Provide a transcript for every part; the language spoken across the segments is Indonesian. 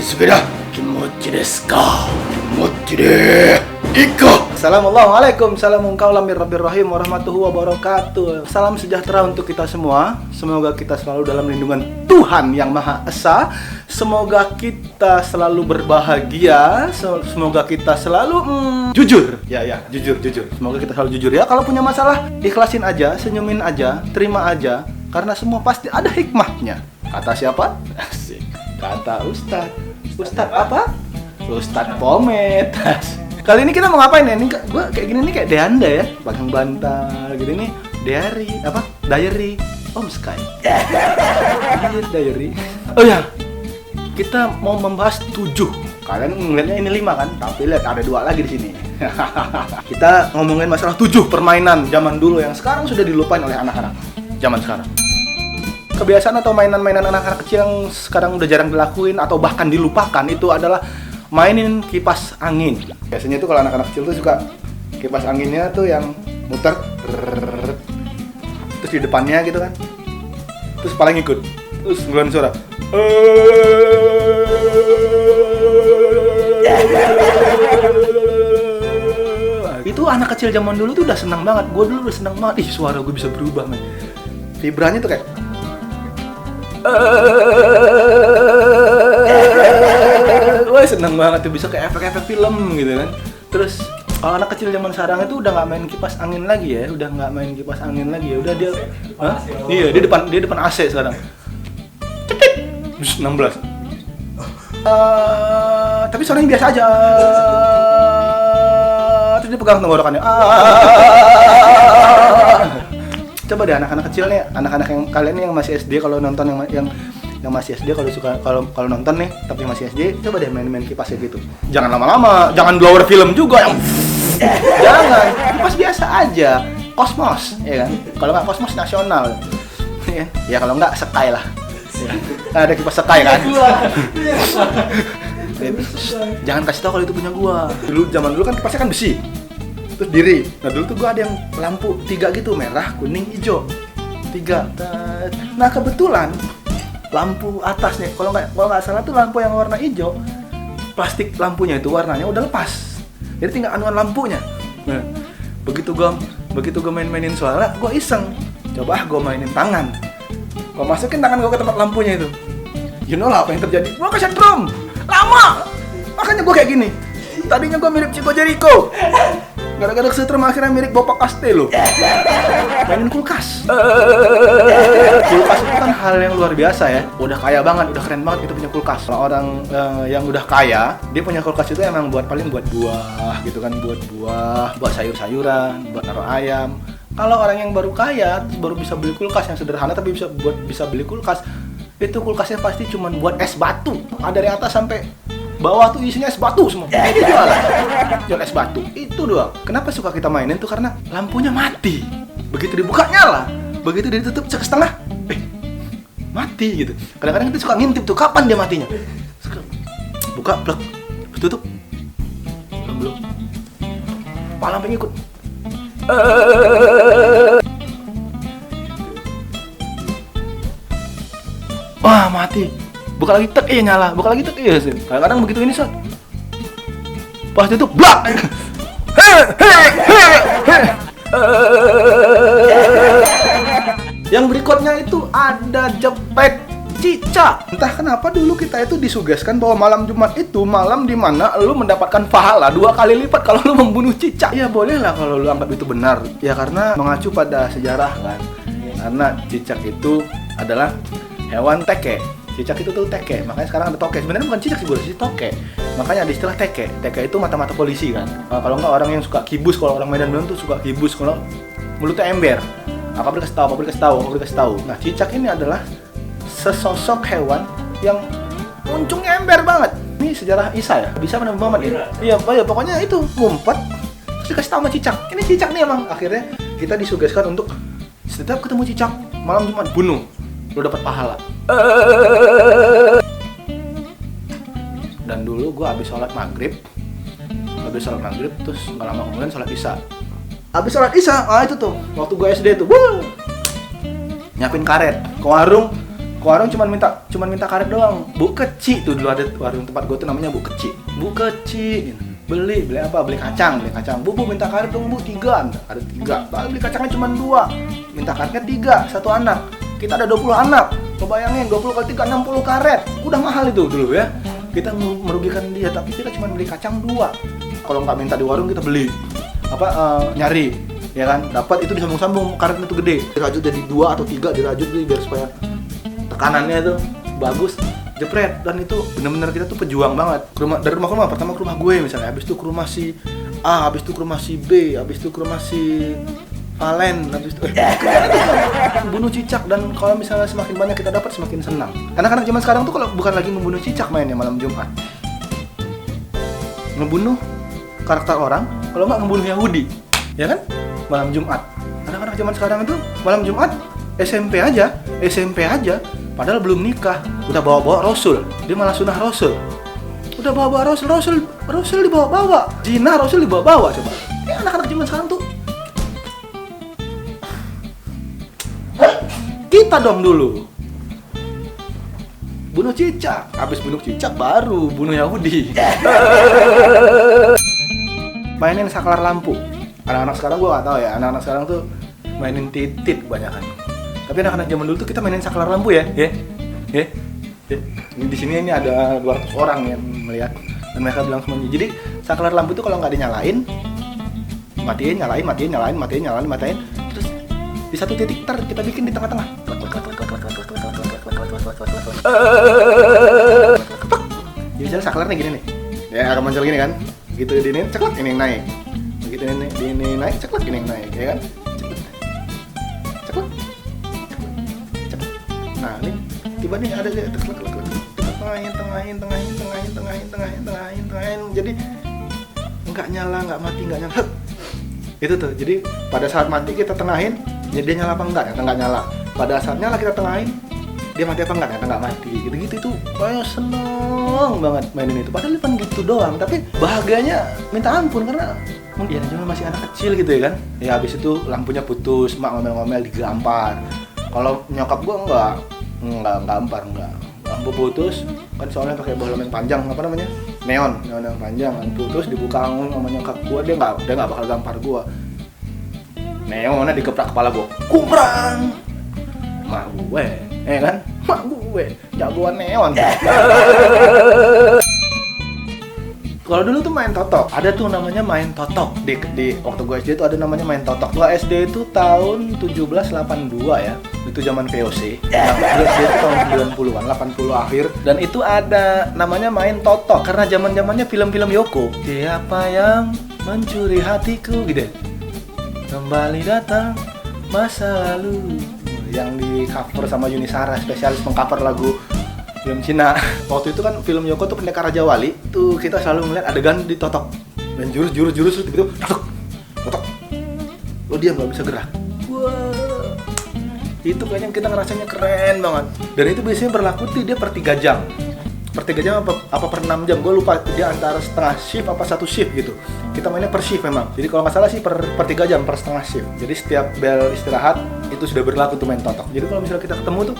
Sudah, kimochi desu ka? Kimochi de Ika. Assalamualaikum, salam kaulam Rabbir-Rahim warahmatullahi wabarakatuh. Salam sejahtera untuk kita semua. Semoga kita selalu dalam lindungan Tuhan Yang Maha Esa. Semoga kita selalu berbahagia. Semoga kita selalu jujur. Ya, jujur. Semoga kita selalu jujur ya. Kalau punya masalah, ikhlasin aja, senyumin aja, terima aja. Karena semua pasti ada hikmahnya. Kata siapa? Asik. Kata Ustadz apa? Ustadz Pomet. Kali ini kita mau ngapain ya? Ini gue kayak gini nih kayak Deanda ya, pegang bantal gitu nih. Diary Om Sky. Diary. Oh ya, kita mau membahas 7. Kalian ngeliatnya ini 5 kan? Tapi lihat ada 2 lagi di sini. Kita ngomongin masalah 7 permainan zaman dulu yang sekarang sudah dilupain oleh anak-anak zaman sekarang. Kebiasaan atau mainan-mainan anak-anak kecil yang sekarang udah jarang dilakuin atau bahkan dilupakan itu adalah mainin kipas angin. Biasanya itu kalau anak-anak kecil tuh suka kipas anginnya tuh yang muter terus di depannya gitu kan, terus paling ikut, terus ngeluarin suara itu anak kecil zaman dulu tuh udah senang banget. Gue dulu udah senang banget, suara gue bisa berubah men, vibranya tuh kayak wah seneng banget tuh, bisa kayak efek-efek film gitu kan. Terus kalau anak kecil zaman sekarang itu udah nggak main kipas angin lagi ya, udah udah dia, iya dia depan AC sekarang. Cetit, 16. Tapi suaranya biasa aja. Terus dia pegang tenggorokannya. Coba deh anak-anak kecil nih, anak-anak yang kalian yang masih SD kalau nonton yang masih SD kalau nonton nih tapi masih SD, coba deh main-main kipas kayak gitu. Jangan lama-lama, jangan blower film juga yang jangan, kipas biasa aja, Cosmos ya kan. Kalau nggak Cosmos nasional ya kalau nggak Sky lah. Ada kipas Sky kan. Jangan kasih tahu kalau itu punya gua. Zaman dulu kan kipasnya kan besi. Terus diri. Nah dulu tuh gua ada yang lampu 3 gitu, merah, kuning, hijau. 3. Nah kebetulan lampu atasnya, kalau nggak salah tuh lampu yang warna hijau, plastik lampunya itu warnanya udah lepas. Jadi tinggal anuan lampunya. Nah, begitu gua mainin suara, gua iseng. Coba gua mainin tangan. Gua masukin tangan gua ke tempat lampunya itu. You know lah apa yang terjadi? Gua kesetrum. Lama. Makanya gua kayak gini. Tadinya gua mirip Chico Jericho. Gara-gara kesetrum akhirnya mirip Bapak Castello. Mainin kulkas. Kulkas itu kan hal yang luar biasa ya. Udah kaya banget, udah keren banget itu punya kulkas. Kalau orang yang udah kaya, dia punya kulkas itu emang buat buah gitu kan, buat sayur-sayuran, buat naruh ayam. Kalau orang yang baru kaya, baru bisa beli kulkas yang sederhana tapi bisa beli kulkas, itu kulkasnya pasti cuma buat es batu. Dari atas sampai bawah tuh isinya es batu semua. Ini jual es batu. Itu doang. Kenapa suka kita mainin tuh karena lampunya mati. Begitu dibuka nyala, begitu ditutup setengah, mati gitu. Kadang-kadang kita suka ngintip tuh kapan dia matinya. Buka, plek, tutup. Belum. Lampu ngikut. Wah, mati. Buka lagi tek, nyala. Buka lagi tek, sih. Kadang-kadang begitu ini, Sot. Pas itu blak. Yang berikutnya itu ada jepit cicak. Entah kenapa dulu kita itu disugeskan bahwa malam Jumat itu malam di mana lu mendapatkan pahala 2 kali lipat kalau lu membunuh cicak. Ya boleh lah kalau lu anggap itu benar. Ya karena mengacu pada sejarah kan. Karena cicak itu adalah hewan teke. Cicak itu tuh teke, makanya sekarang ada toke. Sebenarnya bukan cicak sih, toke. Makanya ada istilah teke. Teke itu mata-mata polisi kan. Kalau nggak orang yang suka kibus, kalau orang Medan bilang tuh suka kibus, kalau mulutnya ember. Apa boleh kasih tahu. Nah, cicak ini adalah sesosok hewan yang muncungnya ember banget. Ini sejarah Isa ya. Bisa mana Muhammad ya? Iya, pokoknya itu ngumpet terus dikasih tahu sama cicak. Ini cicak nih emang. Akhirnya kita disugeskan untuk setiap ketemu cicak malam Jumat bunuh. Lu dapat pahala. Dan dulu gua habis sholat maghrib terus nggak lama kemudian sholat isya. Habis sholat isya, itu tuh waktu gua SD tuh, nyiapin karet ke warung, Ke warung cuman minta karet doang. Bu Keci tuh dulu ada warung tempat gue tuh namanya Bu Keci. Bu Keci beli apa? Beli kacang. Bu minta karet dong Bu, 3. Karet 3. Beli kacangnya cuma 2. Minta karetnya 3, satu anak. Kita ada 20 anak. Lo bayangin 20 kali 3 60 karet. Udah mahal itu dulu ya. Kita merugikan dia, tapi kita cuma beli kacang 2. Kalau nggak minta di warung kita beli. Nyari, ya kan? Dapat itu disambung-sambung, karetnya itu gede. Dirajut jadi 2 atau 3, dirajut biar supaya tekanannya itu bagus. Jepret, dan itu benar-benar kita tuh pejuang banget. Dari rumah ke rumah, pertama ke rumah gue misalnya, habis itu ke rumah si A, habis itu ke rumah si B, habis itu ke rumah si Valen, habis itu bunuh cicak. Dan kalau misalnya semakin banyak kita dapat semakin senang. Anak-anak zaman sekarang tuh kalau bukan lagi membunuh cicak mainnya malam Jumat, ngebunuh karakter orang, kalau nggak ngebunuh Yahudi, ya kan? Malam Jumat. Anak-anak zaman sekarang itu malam Jumat SMP aja, padahal belum nikah, udah bawa-bawa Rasul. Dia malah sunah Rasul. Udah bawa-bawa Rasul dibawa-bawa. Zina Rasul dibawa-bawa coba. Anak-anak zaman sekarang tuh. Kita dong dulu bunuh cicak, habis bunuh cicak baru bunuh Yahudi. Mainin saklar lampu. Anak-anak sekarang gua nggak tahu ya. Anak-anak sekarang tuh mainin titit kebanyakan. Tapi anak-anak zaman dulu tuh kita mainin saklar lampu ya. Di sini ini ada 200 orang yang melihat dan mereka bilang semuanya. Jadi saklar lampu itu kalau nggak dinyalain, matiin. Terus di satu titik kita bikin di tengah-tengah. Jadi misalnya saklarnya gini nih. Ya akan muncul gini kan. Begitu ini ceklek ini yang naik. Begitu ini naik ceklek ini yang naik, ya kan? Ceklek. Nah, ini tiba nih ada tengahin. Jadi enggak nyala, enggak mati. Itu tuh. Jadi pada saat mati kita tengahin, jadi dia nyala apa enggak? Ternyata enggak nyala. Pada saat nyala kita tengahin, dia mati apa enggak? Ternyata enggak mati. Gitu-gitu itu kayak seneng banget mainin itu. Padahal cuma gitu doang, tapi bahagianya minta ampun karena ya cuma masih anak kecil gitu ya kan. Ya habis itu lampunya putus, mak ngomel-ngomel digampar. Kalau nyokap gua enggak gampar. Lampu putus kan soalnya pakai bohlam yang panjang, apa namanya? Neon yang panjang, lampu putus dibuka sama nyokap gua, dia enggak bakal gampar gua. Neonnya dikeprak kepala gua. Kumprang. Mak gue, kan? Mak gue jagoan neon. Kalau dulu tuh main totok, ada tuh namanya main totok di waktu gue SD itu ada namanya main totok. Gue SD itu tahun 1782 ya, itu zaman VOC. Gue SD itu tahun 90-an, 80 akhir. Dan itu ada namanya main totok karena zaman-zamannya film-film Yoko. Siapa yang mencuri hatiku gitu. Kembali datang masa lalu. Yang di cover sama Yuni Shara, spesialis mengcover lagu film Cina. Waktu itu kan film Yoko tuh Pendekar Raja Wali, tuh kita selalu ngeliat adegan ditotok dan jurus gitu, totok. Lo diam nggak bisa gerak. Wah, itu kayaknya kita ngerasanya keren banget. Dan itu biasanya berlaku tuh dia per 3 jam. Per 3 jam apa per 6 jam, gue lupa dia antara setengah shift apa 1 shift gitu. Kita mainnya per shift memang. Jadi kalau nggak salah sih per 3 jam, per setengah shift. Jadi setiap bel istirahat itu sudah berlaku tuh main totok. Jadi kalau misalnya kita ketemu tuh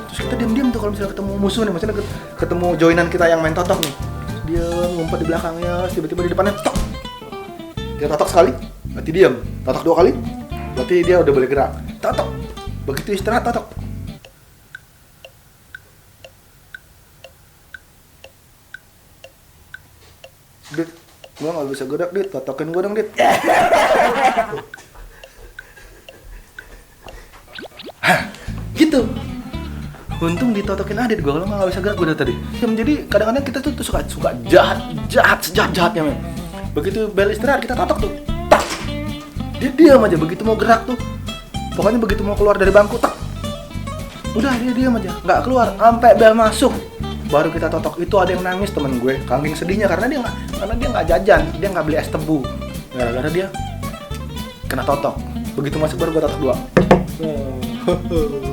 terus kita diam-diam tuh kalau misalnya ketemu musuh nih, misalnya ketemu joinan kita yang main totok nih. Dia ngumpet di belakangnya, tiba-tiba di depannya tok. Dia totok sekali, berarti diam. Totok 2 kali, berarti dia udah boleh gerak. Totok. Begitu istirahat totok. Dit, gua nggak bisa gerak, Dit. Totokin gua dong, Dit. Gitu. Untung ditotokin Adit gua, kalau nggak bisa gerak gua dari tadi. Jadi kadang-kadang kita tuh suka sejahat-jahatnya, men. Begitu bel istirahat kita totok tuh, tak. Dia diam aja. Begitu mau gerak tuh, pokoknya begitu mau keluar dari bangku, tak. Udah dia diam aja, nggak keluar, sampai bel masuk. Baru kita totok. Itu ada yang nangis temen gue, kambing sedihnya karena dia nggak jajan, dia nggak beli es tebu, gara-gara dia kena totok. Begitu masuk baru gue totok 2.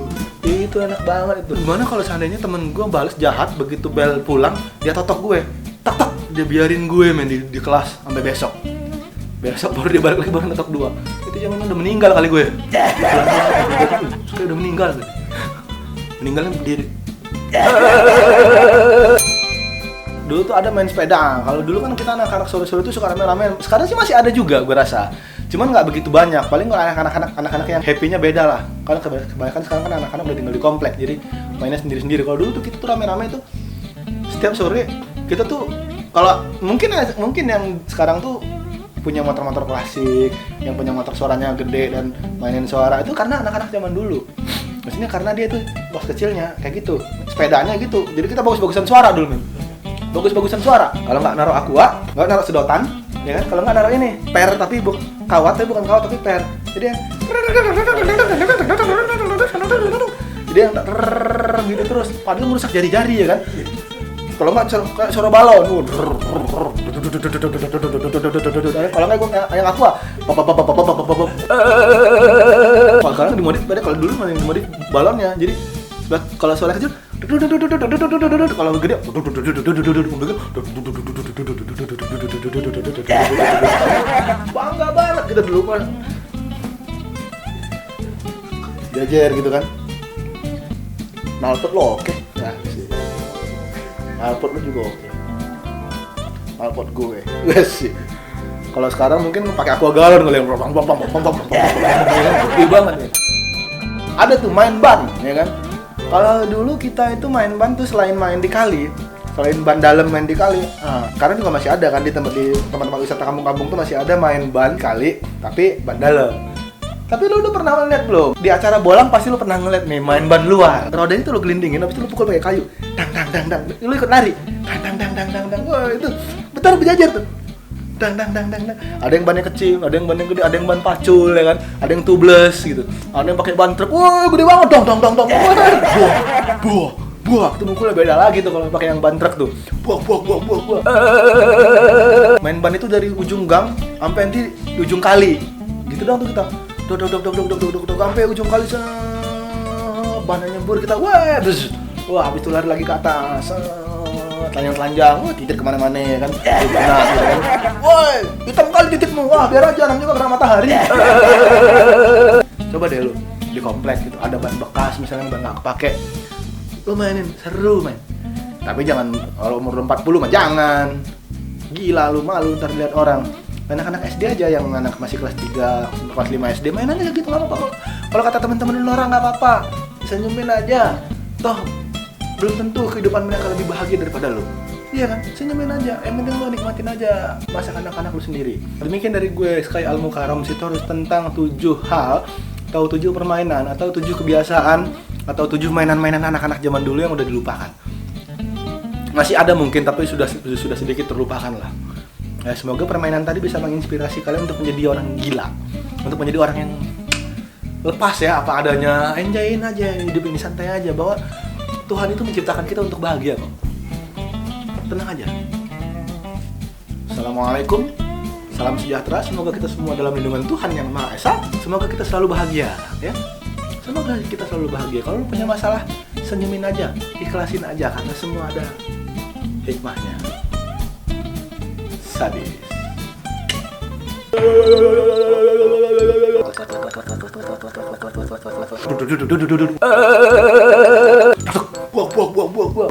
Itu enak banget itu. Gimana kalau seandainya temen gue balas jahat, begitu bel pulang dia totok gue, tak, dia biarin gue main di kelas sampai besok. Besok baru dia balik lagi baru ngetok 2. Itu zaman udah meninggal kali gue. Suka udah meninggal. Meninggalnya berdiri. Dulu tuh ada main sepeda. Kalau dulu kan kita anak-anak sore-sore itu suka rame-rame. Sekarang sih masih ada juga gue rasa. Cuman nggak begitu banyak. Paling kalau anak-anak yang happy-nya beda lah. Karena kebanyakan sekarang kan anak-anak udah tinggal di komplek. Jadi mainnya sendiri-sendiri. Kalau dulu tuh kita tuh rame-rame tuh setiap sore kita tuh kalau mungkin yang sekarang tuh punya motor-motor klasik, yang punya motor suaranya gede dan mainin suara itu karena anak-anak zaman dulu. Maksudnya karena dia tuh bos kecilnya kayak gitu, sepedanya gitu. Jadi kita bagus-bagusan suara dulu, men. Bagus-bagusan suara. Kalau nggak naruh aqua, nggak naruh sedotan, ya kan? Kalau nggak naruh ini per tapi kawat, tapi bukan kawat tapi per. Jadi yang gitu terus. Padahal merusak jari-jari ya kan? Kalau nggak kayak suara balon. Kalau nggak gue yang aqua. Kalau sekarang dimodif beda. Kalau dulu masih dimodif balonnya. Jadi kalau suara kecil, kalau gede, bangga banget kita dulu kan. Jajar gitu kan. Nalpot lo oke. Nah, nalpot lo juga oke. Nalpot gue. Sih. Kalau sekarang mungkin pakai aqua galon kali yang gede banget ya. Ada tuh main ban, ya kan? Kalau dulu kita itu main ban tuh selain main di kali, selain ban dalam main di kali, sekarang juga masih ada kan di tempat-tempat wisata kampung-kampung tuh masih ada main ban kali, tapi ban dalam. Tapi lu udah pernah ngeliat belum? Di acara bolang pasti lu pernah ngeliat nih main ban luar. Rodanya tuh lu gelindingin, habis itu lu pukul pakai kayu. Dang. Lu ikut lari. Dang. Wah, itu betar berjajar tuh. Dang. Ada yang bannya kecil, ada yang ban yang gede, ada yang ban pacul ya kan. Ada yang tubeless gitu. Ada yang pakai ban truk. Wah, gede banget. Dong. Buah. Itu mukulnya beda lagi tuh kalau pakai yang ban truk tuh. Buah. Main ban itu dari ujung gang sampai nanti di ujung kali. Gitu dong tuh kita. Dok sampai ujung kali bannya nyebur kita. Wah, habis itu lari lagi ke atas. Telanjang, titik kemana-mana ya kan. Nah, gitu kan. Woi, hitam kali titikmu. Wah, biar aja namanya juga kena matahari. Coba deh lu di komplek gitu ada ban bekas misalnya ban nggak kepake. Lu mainin, seru main. Tapi jangan kalau umur 40 mah jangan. Gila lu, malu ntar lihat orang. Anak-anak SD aja yang anak masih kelas 3, kelas 5 SD mainan aja gitu nggak apa-apa. Kalau kata teman-teman lu orang nggak apa-apa, senyumin aja. Toh belum tentu kehidupan mereka lebih bahagia daripada lu. Iya kan? Senyumin aja. Yang penting lu nikmatin aja masa anak-anak lu sendiri. Demikian dari gue Sky Al-Mukarram Sitorus tentang 7 hal atau 7 permainan atau 7 kebiasaan atau 7 mainan-mainan anak-anak zaman dulu yang udah dilupakan. Masih ada mungkin tapi sudah sedikit terlupakan lah. Ya, semoga permainan tadi bisa menginspirasi kalian untuk menjadi orang gila, untuk menjadi orang yang lepas ya apa adanya, enjoyin aja hidup ini, santai aja bahwa Tuhan itu menciptakan kita untuk bahagia kok. Tenang aja. Assalamualaikum, salam sejahtera, semoga kita semua dalam lindungan Tuhan yang Maha Esa. Semoga kita selalu bahagia ya. Semoga kita selalu bahagia. Kalau lu punya masalah, senyumin aja, ikhlasin aja karena semua ada hikmahnya. Sadis. Buah.